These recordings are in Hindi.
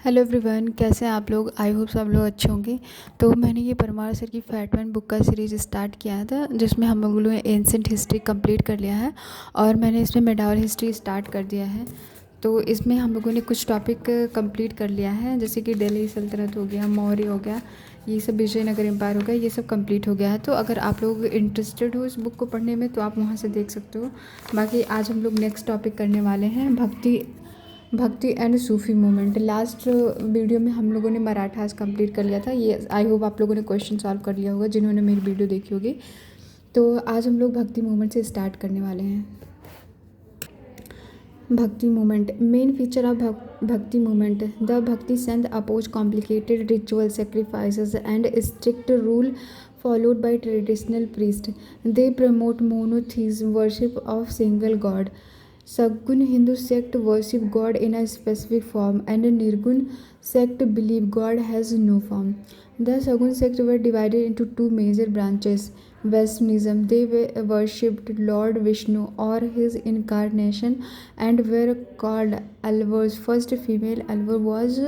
हेलो एवरीवन, कैसे हैं आप लोग। आई होप सब लोग अच्छे होंगे। तो मैंने ये परमार सर की फैटमैन बुक का सीरीज़ स्टार्ट किया था, जिसमें हम लोगों ने एंसेंट हिस्ट्री कंप्लीट कर लिया है और मैंने इसमें मेडावल हिस्ट्री स्टार्ट कर दिया है। तो इसमें हम लोगों ने कुछ टॉपिक कंप्लीट कर लिया है, जैसे कि दिल्ली सल्तनत हो गया, मौर्य हो गया, ये सब विजयनगर एम्पायर हो गया, ये सब कंप्लीट हो गया है। तो अगर आप लोग इंटरेस्टेड हो इस बुक को पढ़ने में तो आप वहाँ से देख सकते हो। बाकी आज हम लोग नेक्स्ट टॉपिक करने वाले हैं भक्ति and Sufi movement. Last video में हम लोगों ने मराठास कंप्लीट कर लिया था। ये आई होप आप लोगों ने क्वेश्चन सॉल्व कर लिया होगा जिन्होंने मेरी वीडियो देखी होगी। तो आज हम लोग भक्ति मूवमेंट से स्टार्ट करने वाले हैं। Bhakti movement, main feature of भक्ति movement. The Bhakti sant oppose complicated ritual sacrifices and strict rule followed by traditional priest. They promote monotheism, worship of single god. Sagun Hindu sect worship God in a specific form, and Nirgun sect believe God has no form. The Sagun sect were divided into two major branches. Vaishnavism, they worshipped Lord Vishnu or his incarnation and were called Alvars. First female Alvar was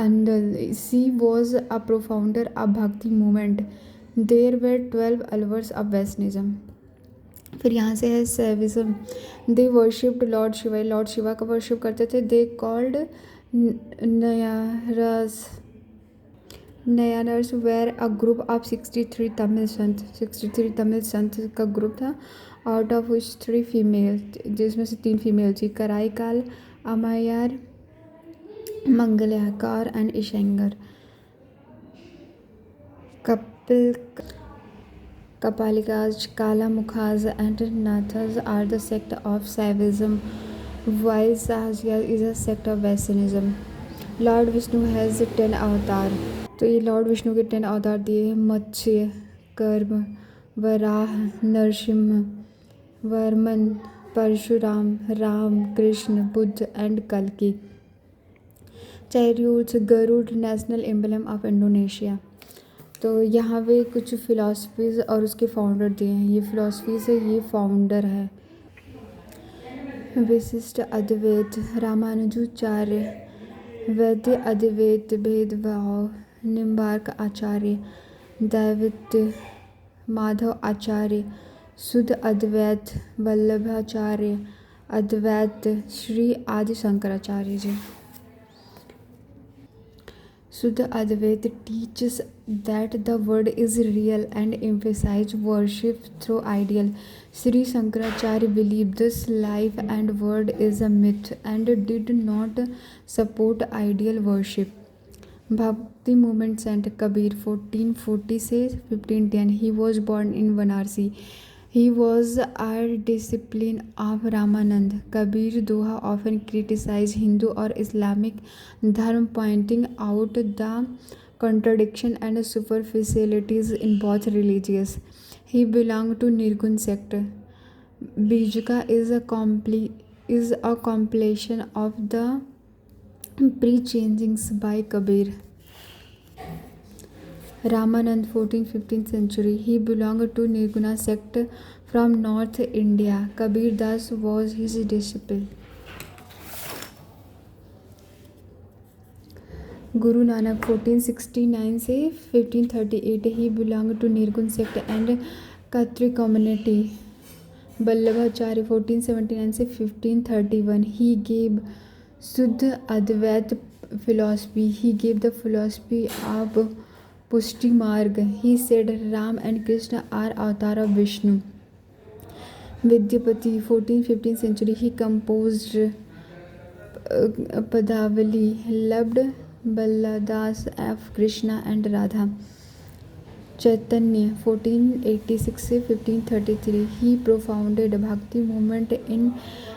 Andal. She was a profounder of Bhakti movement. There were 12 Alvars of Vaishnavism. फिर यहाँ से है Shaivism. They worshipped Lord Shiva, Lord Shiva का वर्शिप करते थे। They called Nayanars were a group of 63 Tamil संत। 63 तमिल संत का ग्रुप था, आउट ऑफ विच 3 फीमेल, जिसमें से 3 फीमेल थी। कराई काल, अमायार, मंगलाकार एंड ईशंगर। कपिल Kapalikas, Kalamukhas and Nathas are the sect of Saivism, while Sahasya is a sect of Vaishnavism. Lord Vishnu has 10 अवतार। तो ये लॉर्ड विष्णु के 10 अवतार दिए हैं। मत्स्य, कर्म, वराह, नरसिम्हा, वर्मन, परशुराम, राम, कृष्ण, बुद्ध एंड कल्कि। Chariots, Garuda, national emblem of Indonesia. तो यहाँ पे कुछ फ़िलासफ़ीज़ और उसके फाउंडर दिए हैं। ये फ़िलासफ़ीज़ है, ये फाउंडर है। विशिष्ट अद्वैत, रामानुजाचार्य, वैद्य अद्वैत भेदभाव, निम्बार्क आचार्य, दैवत्य, माधव आचार्य, शुद्ध अद्वैत, वल्लभाचार्य, अद्वैत, श्री आदि Shankaracharya ji. Shuddha Advaita teaches that the word is real and emphasizes worship through ideal. Sri Shankaracharya believed this life and word is a myth and did not support ideal worship. Bhakti movement Saint Kabir 1440 से 1510. He was born in Varanasi. He was a disciple of Ramanand. Kabir Doha often criticized Hindu or Islamic dharma, pointing out the contradiction and superficialities in both religions. He belonged to Nirgun sect. Bijka is a compilation of the preachings by Kabir. Ramanand 14th-15th century. He belonged to Nirguna sect from North India. Kabir Das was his disciple. Guru Nanak 1469 से 1538. He belonged to Nirgun sect and Khatri community. Vallabhacharya 1479 से 1531. He gave Shuddha Advaita philosophy. He gave the philosophy of Pushti Marg. He said Ram and Krishna are avatar of Vishnu. Vidyapati 14th-15th century. He composed Padavali, loved Baladas of Krishna and Radha. Chaitanya 1486 से 1533. He propounded Bhakti movement in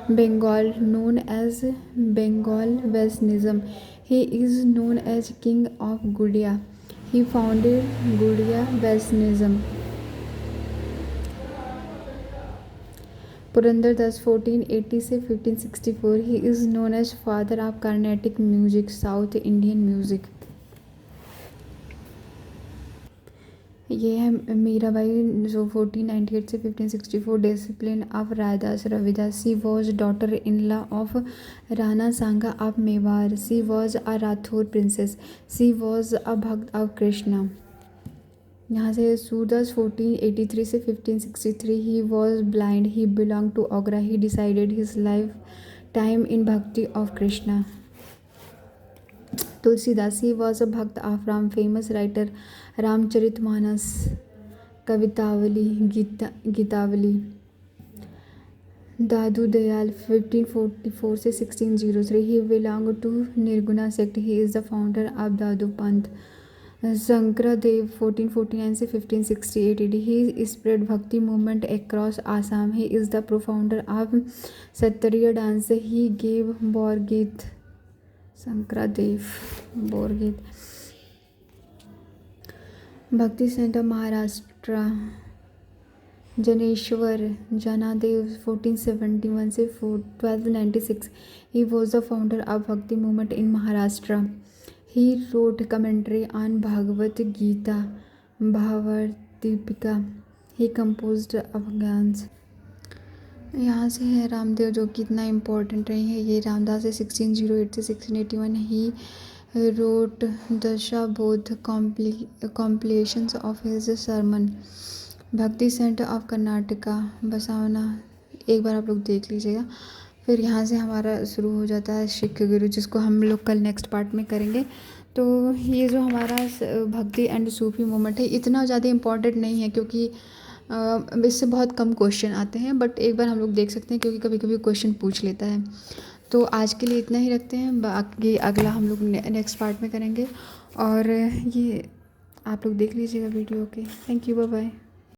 Bengal known as Bengal Vaishnavism. He is known as King of Gaudiya. He founded Gaudiya Vaishnavism. Purandar Das 1480 से 1564. He is known as father of Carnatic music, South Indian music. ये है मीराबाई जो 1498 से 1564, discipline of Raidas Ravidas. She was daughter in law of Rana Sanga of Mewar. She was a Rathore princess. She was a bhakt of Krishna. यहाँ से सूरदास 1483 से 1563, he was blind, he belong to Agra, he decided his life time in bhakti of Krishna. Tulsidas, he was a bhakt of Ram, famous writer Ramcharitmanas, Kavitavali, Gitavali. Dadu Dayal 1544 से 1603, he belong to Nirguna sect, he is the founder of Dadu Panth. Shankardev 1449 से 1568 AD, he spread bhakti movement across Assam, he is the profounder of Sattriya dance, he gave Borgeet. Shankardev Borgeet. Bhakti centre Maharashtra, Jnaneshwar Jnanadev 1471 से 1296, he was the founder of भक्ति movement in Maharashtra. He wrote commentary on Bhagavad Gita, Bhavarthika. He composed abhangs. यहाँ से है रामदेव जो कि इतना इम्पोर्टेंट रही है। ये रामदास है 1608 से 1681। He wrote Dasbodh compilations of his sermon. Bhakti centre of Karnataka, Basavana. एक बार आप लोग देख लीजिएगा। फिर यहाँ से हमारा शुरू हो जाता है सिख गुरु, जिसको हम लोग कल नेक्स्ट पार्ट में करेंगे। तो ये जो हमारा भक्ति एंड सूफी मूवमेंट है इतना ज़्यादा इम्पॉर्टेंट नहीं है, क्योंकि इससे बहुत कम क्वेश्चन आते हैं, बट एक बार हम लोग देख सकते हैं क्योंकि कभी कभी क्वेश्चन पूछ लेता है। तो आज के लिए इतना ही रखते हैं, बाकी अगला हम लोग नेक्स्ट पार्ट में करेंगे। और ये आप लोग देख लीजिएगा वीडियो के। Thank you, bye bye.